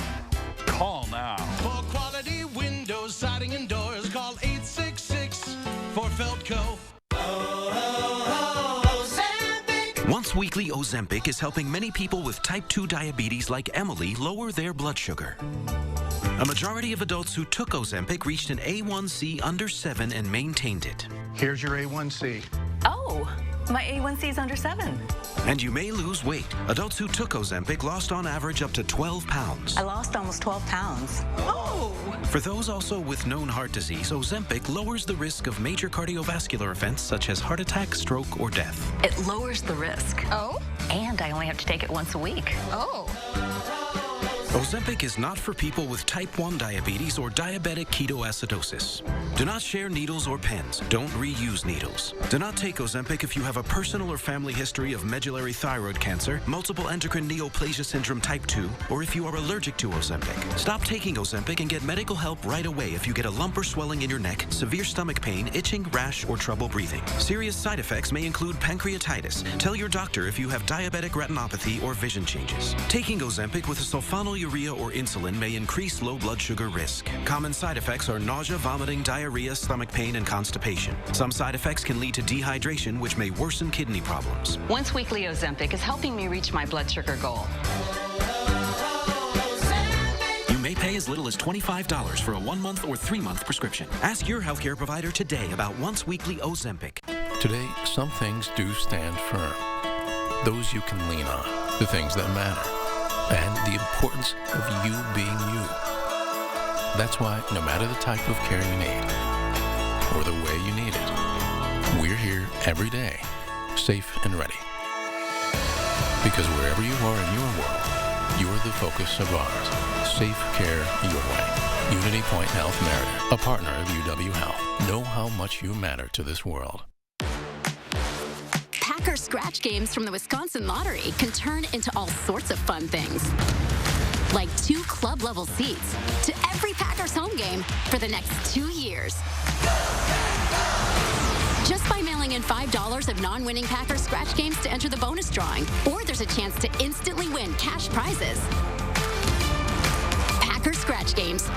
Call now. For quality windows, siding, and doors, call 866 for Felco. Once weekly Ozempic is helping many people with type 2 diabetes like Emily lower their blood sugar. A majority of adults who took Ozempic reached an A1C under 7 and maintained it. Here's your A1C. Oh, my A1C is under 7. And you may lose weight. Adults who took Ozempic lost on average up to 12 pounds. I lost almost 12 pounds. Oh! For those also with known heart disease, Ozempic lowers the risk of major cardiovascular events such as heart attack, stroke, or death. It lowers the risk. Oh? And I only have to take it once a week. Oh. Ozempic is not for people with type 1 diabetes or diabetic ketoacidosis. Do not share needles or pens. Don't reuse needles. Do not take Ozempic if you have a personal or family history of medullary thyroid cancer, multiple endocrine neoplasia syndrome type 2, or if you are allergic to Ozempic. Stop taking Ozempic and get medical help right away if you get a lump or swelling in your neck, severe stomach pain, itching, rash, or trouble breathing. Serious side effects may include pancreatitis. Tell your doctor if you have diabetic retinopathy or vision changes. Taking Ozempic with a sulfonylurea or insulin may increase low blood sugar risk. Common side effects are nausea, vomiting, diarrhea, stomach pain, and constipation. Some side effects can lead to dehydration, which may worsen kidney problems. Once weekly Ozempic is helping me reach my blood sugar goal. You may pay as little as $25 for a 1-month or 3-month prescription. Ask your healthcare provider today about once weekly Ozempic. Today, some things do stand firm. Those you can lean on, the things that matter, and the importance of you being you. That's why, no matter the type of care you need, or the way you need it, we're here every day, safe and ready. Because wherever you are in your world, you're the focus of ours. Safe care your way. Unity Point Health Merida, a partner of UW Health. Know how much you matter to this world. Packer scratch games from the Wisconsin Lottery can turn into all sorts of fun things. Like 2 club-level seats to every Packers home game for the next 2 years. Just by mailing in $5 of non-winning Packers scratch games to enter the bonus drawing, or there's a chance to instantly win cash prizes. Packers scratch games.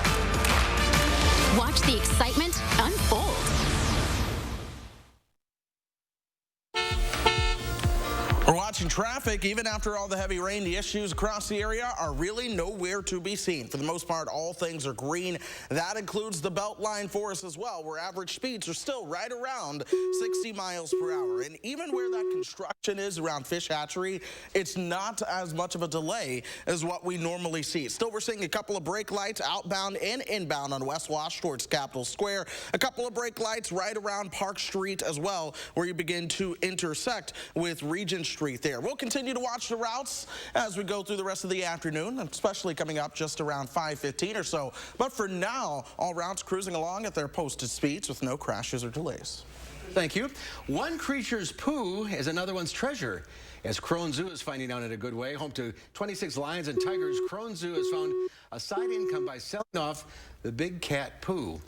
Watch the excitement unfold. We're watching watching traffic. Even after all the heavy rain, the issues across the area are really nowhere to be seen. For the most part, all things are green. That includes the Beltline for us as well, where average speeds are still right around 60 miles per hour. And even where that construction is around Fish Hatchery, it's not as much of a delay as what we normally see. Still, we're seeing a couple of brake lights outbound and inbound on West Wash towards Capitol Square. A couple of brake lights right around Park Street as well, where you begin to intersect with Regent Street there. We'll continue to watch the routes as we go through the rest of the afternoon, especially coming up just around 5:15 or so. But for now, all routes cruising along at their posted speeds with no crashes or delays. Thank you. One creature's poo is another one's treasure. As Crone Zoo is finding out in a good way, home to 26 lions and tigers, Crone Zoo has found a side income by selling off the big cat poo.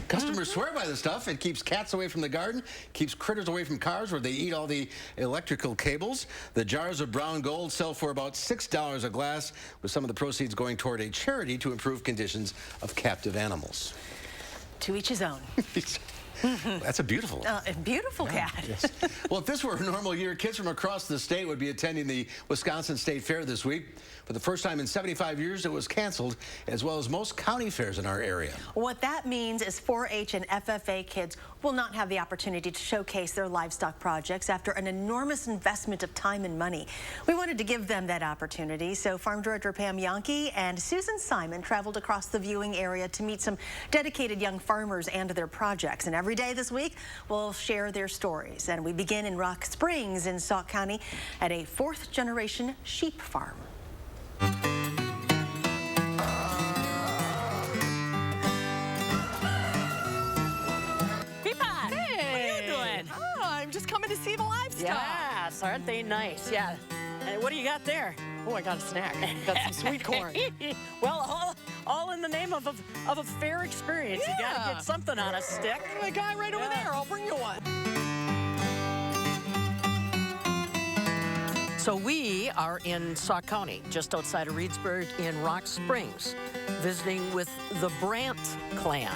Customers swear by the stuff. It keeps cats away from the garden, keeps critters away from cars where they eat all the electrical cables. The jars of brown gold sell for about $6 a glass, with some of the proceeds going toward a charity to improve conditions of captive animals. To each his own. That's a beautiful cat. Yes. Well, if this were a normal year, kids from across the state would be attending the Wisconsin State Fair this week. For the first time in 75 years, it was canceled, as well as most county fairs in our area. What that means is 4-H and FFA kids will not have the opportunity to showcase their livestock projects after an enormous investment of time and money. We wanted to give them that opportunity, so Farm Director Pam Yonke and Susan Simon traveled across the viewing area to meet some dedicated young farmers and their projects. And every day this week, we'll share their stories. And we begin in Rock Springs in Sauk County at a 4th-generation sheep farm. I'm just coming to see the livestock. Yes, aren't they nice? Yeah. And what do you got there? Oh, I got a snack. Got some sweet corn. Well, all in the name of a fair experience. Yeah. You gotta get something on a stick. The guy right over there. I'll bring you one. So we are in Sauk County, just outside of Reedsburg in Rock Springs, visiting with the Brandt clan,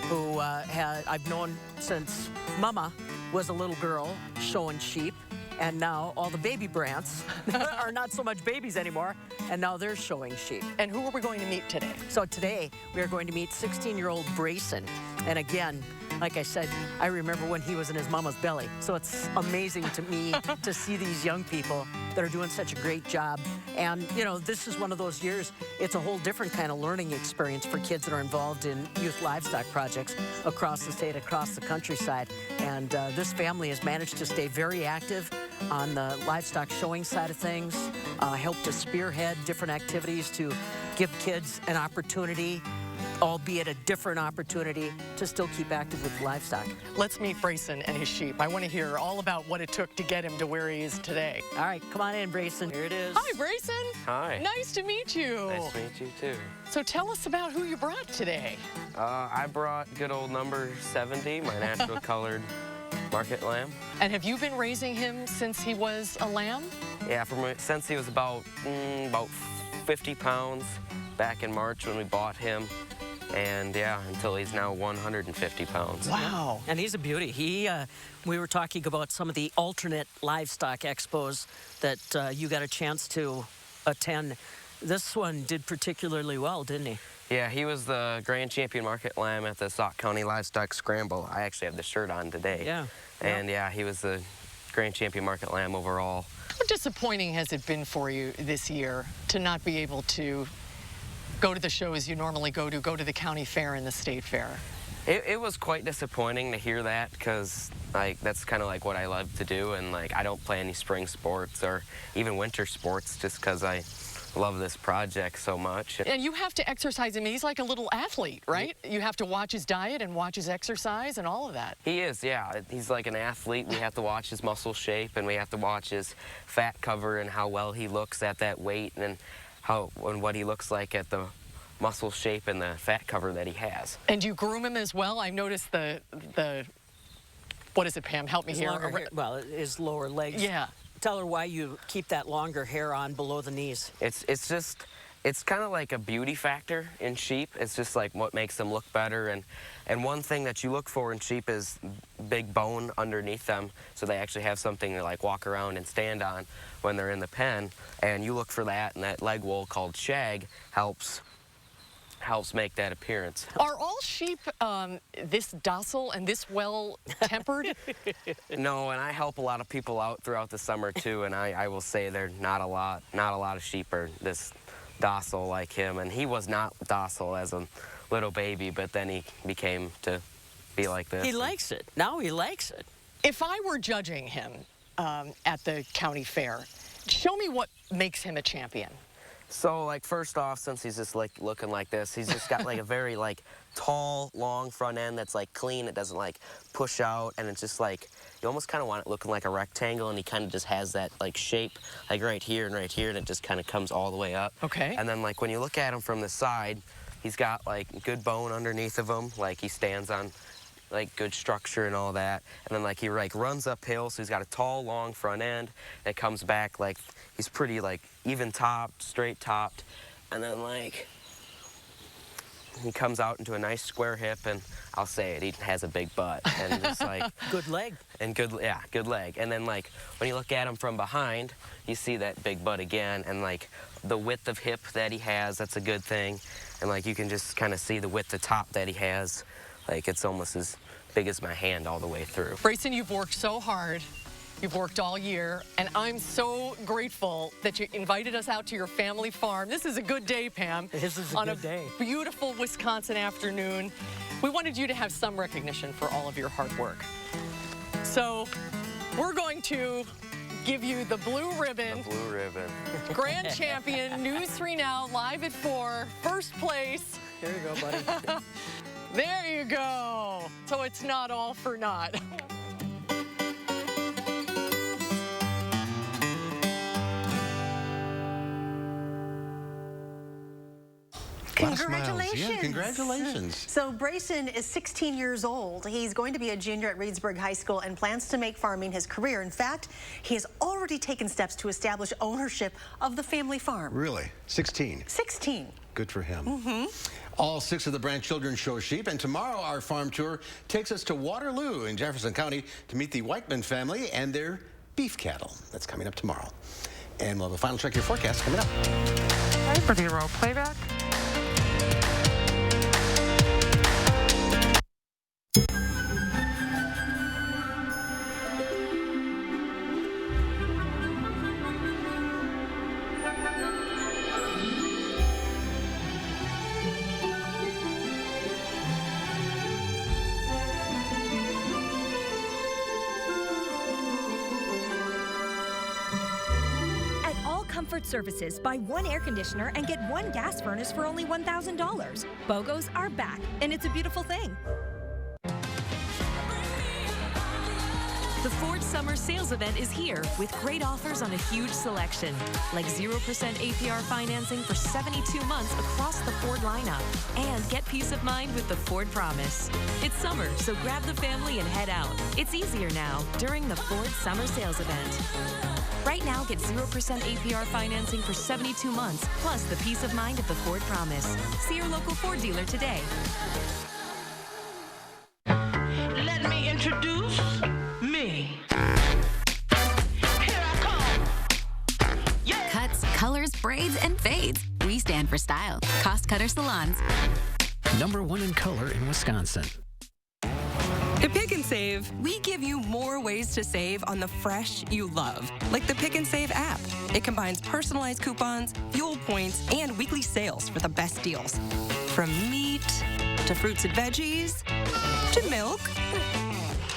who I've known since Mama was a little girl showing sheep, and now all the baby Brandts are not so much babies anymore, and now they're showing sheep. And who are we going to meet today? So today we are going to meet 16-year-old Brayson, and again, like I said, I remember when he was in his mama's belly. So it's amazing to me to see these young people that are doing such a great job. And, you know, this is one of those years, it's a whole different kind of learning experience for kids that are involved in youth livestock projects across the state, across the countryside. And this family has managed to stay very active on the livestock showing side of things, help to spearhead different activities to give kids an opportunity, albeit a different opportunity, to still keep active with livestock. Let's meet Brayson and his sheep. I want to hear all about what it took to get him to where he is today. All right, come on in, Brayson. Here it is. Hi, Brayson. Hi. Nice to meet you. Nice to meet you, too. So tell us about who you brought today. I brought good old number 70, my natural colored market lamb. And have you been raising him since he was a lamb? Yeah, since he was about 50 pounds back in March when we bought him. And yeah, until he's now 150 pounds. Wow. And he's a beauty. We were talking about some of the alternate livestock expos that you got a chance to attend. This one did particularly well, didn't he? Yeah, he was the grand champion market lamb at the Sauk County Livestock Scramble. I actually have the shirt on today. Yeah. And yeah, he was the grand champion market lamb overall. How disappointing has it been for you this year to not be able to go to the shows you normally go to the county fair and the state fair? It was quite disappointing to hear that, because that's kind of like what I love to do, and I don't play any spring sports or even winter sports just because I love this project so much. And you have to exercise him. He's like a little athlete, right? You have to watch his diet and watch his exercise and all of that. He is, yeah. He's like an athlete. We have to watch his muscle shape, and we have to watch his fat cover and how well he looks at that weight, and what he looks like at the muscle shape and the fat cover that he has. And you groom him as well? I've noticed the what is it, Pam? Help me here. Well, his lower legs. Yeah. Tell her why you keep that longer hair on below the knees. It's just It's kind of like a beauty factor in sheep. It's just like what makes them look better. And one thing that you look for in sheep is big bone underneath them, so they actually have something to like walk around and stand on when they're in the pen. And you look for that, and that leg wool called shag helps make that appearance. Are all sheep this docile and this well-tempered? No, and I help a lot of people out throughout the summer too, and I will say there not a lot of sheep are this docile like him, and he was not docile as a little baby, but then he became to be like this. He likes it. Now he likes it. If I were judging him at the county fair, show me what makes him a champion. So, like, first off, since he's just like looking like this, he's just got like a very like tall, long front end that's like clean. It doesn't like push out, and it's just like you almost kind of want it looking like a rectangle, and he kind of just has that like shape like right here, and it just kind of comes all the way up. Okay. And then like when you look at him from the side, he's got like good bone underneath of him, like he stands on like good structure and all that. And then like he like runs uphill, so he's got a tall, long front end that comes back like he's pretty like even topped, straight topped, and then like he comes out into a nice square hip, and I'll say it, he has a big butt, and it's like good leg. And good leg. And then like when you look at him from behind, you see that big butt again, and like the width of hip that he has, that's a good thing. And like you can just kind of see the width of top that he has. Like it's almost as big as my hand all the way through. Brayson, you've worked so hard. You've worked all year, and I'm so grateful that you invited us out to your family farm. This is a good day, Pam. This is a good day. On a beautiful Wisconsin afternoon. We wanted you to have some recognition for all of your hard work. So we're going to give you the blue ribbon. The blue ribbon. Grand champion, News 3 Now, live at 4, first place. There you go, buddy. There you go. So it's not all for naught. Congratulations. Yeah, congratulations. So Brayson is 16 years old. He's going to be a junior at Reedsburg High School and plans to make farming his career. In fact, he has already taken steps to establish ownership of the family farm. Really? 16? 16. Good for him. Mm-hmm. All 6 of the Branch children show sheep, and tomorrow our farm tour takes us to Waterloo in Jefferson County to meet the Whiteman family and their beef cattle. That's coming up tomorrow. And we'll have a final check of your forecast coming up. Ready for the roll playback? Comfort Services, buy 1 air conditioner and get 1 gas furnace for only $1,000. BOGOs are back, and it's a beautiful thing. The Ford Summer Sales Event is here with great offers on a huge selection, like 0% APR financing for 72 months across the Ford lineup. And get peace of mind with the Ford Promise. It's summer, so grab the family and head out. It's easier now during the Ford Summer Sales Event. Right now, get 0% APR financing for 72 months, plus the peace of mind of the Ford Promise. See your local Ford dealer today. Let me introduce me. Cuts, colors, braids, and fades. We stand for style. Cost Cutter Salons. #1 in color in Wisconsin. At Pick and Save, we give you more ways to save on the fresh you love, like the Pick and Save app. It combines personalized coupons, fuel points, and weekly sales for the best deals. From meat to fruits and veggies to milk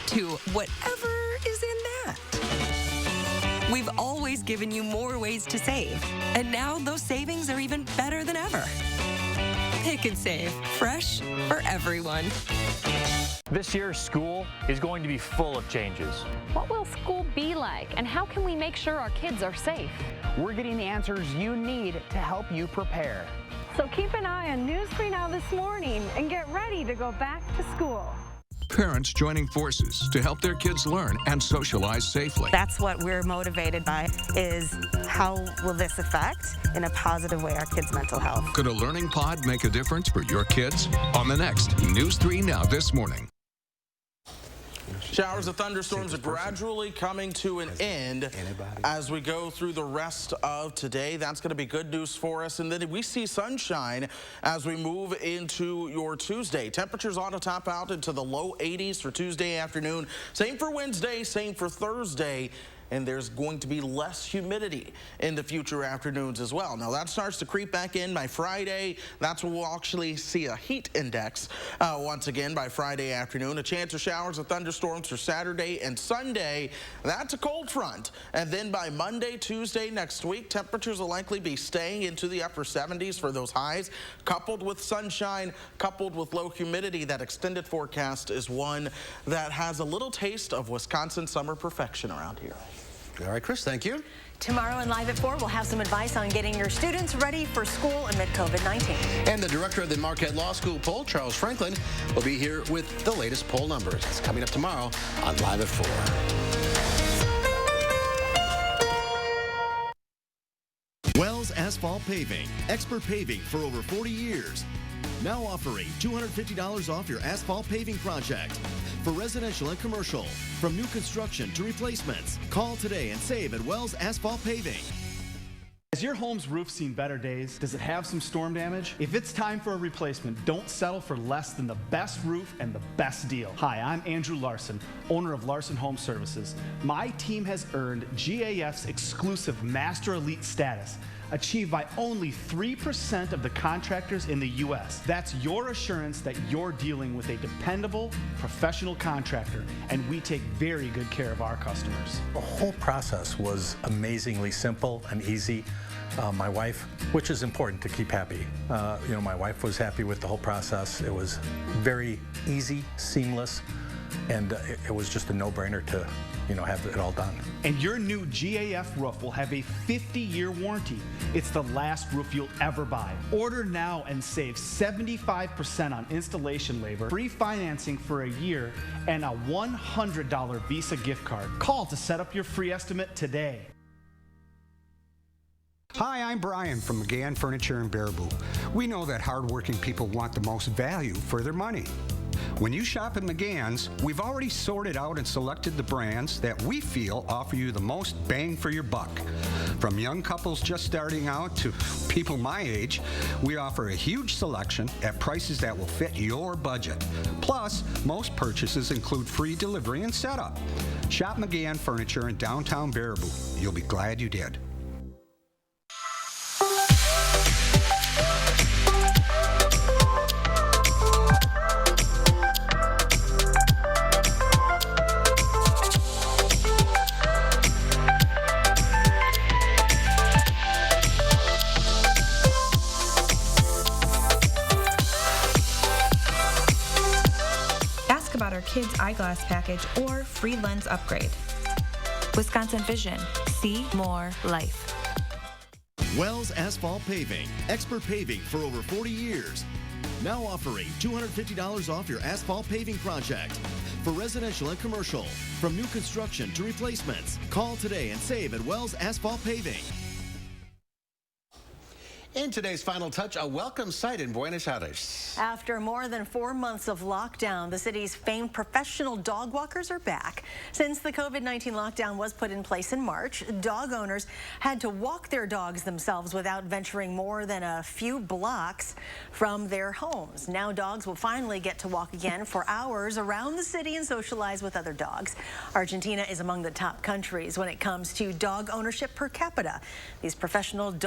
to whatever is in that. We've always given you more ways to save, and now those savings are even better than ever. Pick and Save, fresh for everyone. This year, school is going to be full of changes. What will school be like, and how can we make sure our kids are safe? We're getting the answers you need to help you prepare. So keep an eye on News 3 Now this morning and get ready to go back to school. Parents joining forces to help their kids learn and socialize safely. That's what we're motivated by, is how will this affect, in a positive way, our kids' mental health. Could a learning pod make a difference for your kids? On the next News 3 Now this morning. Showers of thunderstorms are gradually coming to an end as we go through the rest of today. That's going to be good news for us. And then we see sunshine as we move into your Tuesday. Temperatures ought to top out into the low 80s for Tuesday afternoon. Same for Wednesday, same for Thursday. And there's going to be less humidity in the future afternoons as well. Now that starts to creep back in by Friday. That's when we'll actually see a heat index once again by Friday afternoon. A chance of showers of thunderstorms for Saturday and Sunday. That's a cold front. And then by Monday, Tuesday next week, temperatures will likely be staying into the upper 70s for those highs, coupled with sunshine, coupled with low humidity. That extended forecast is one that has a little taste of Wisconsin summer perfection around here. All right, Chris, thank you. Tomorrow and Live at 4, we'll have some advice on getting your students ready for school amid COVID-19. And the director of the Marquette Law School poll, Charles Franklin, will be here with the latest poll numbers. It's coming up tomorrow on Live at 4. Wells Asphalt Paving, expert paving for over 40 years. Now offering $250 off your asphalt paving project. For residential and commercial, from new construction to replacements. Call today and save at Wells Asphalt Paving. Has your home's roof seen better days? Does it have some storm damage? If it's time for a replacement, don't settle for less than the best roof and the best deal. Hi, I'm Andrew Larson, owner of Larson Home Services. My team has earned GAF's exclusive Master Elite status, achieved by only 3% of the contractors in the U.S. That's your assurance that you're dealing with a dependable, professional contractor, and we take very good care of our customers. The whole process was amazingly simple and easy. My wife, which is important to keep happy, my wife was happy with the whole process. It was very easy, seamless, and it was just a no-brainer to have it all done. And your new GAF roof will have a 50-year warranty. It's the last roof you'll ever buy. Order now and save 75% on installation labor, free financing for a year, and a $100 Visa gift card. Call to set up your free estimate today. Hi, I'm Brian from McGann Furniture in Baraboo. We know that hardworking people want the most value for their money. When you shop at McGann's, we've already sorted out and selected the brands that we feel offer you the most bang for your buck. From young couples just starting out to people my age, we offer a huge selection at prices that will fit your budget. Plus, most purchases include free delivery and setup. Shop McGann Furniture in downtown Baraboo. You'll be glad you did. About our kids' eyeglass package or free lens upgrade. Wisconsin Vision. See more life. Wells Asphalt Paving, expert paving for over 40 years. Now offering $250 off your asphalt paving project. For residential and commercial, from new construction to replacements. Call today and save at Wells Asphalt Paving. In today's Final Touch, a welcome sight in Buenos Aires. After more than 4 months of lockdown, the city's famed professional dog walkers are back. Since the COVID-19 lockdown was put in place in March, dog owners had to walk their dogs themselves without venturing more than a few blocks from their homes. Now dogs will finally get to walk again for hours around the city and socialize with other dogs. Argentina is among the top countries when it comes to dog ownership per capita. These professional dog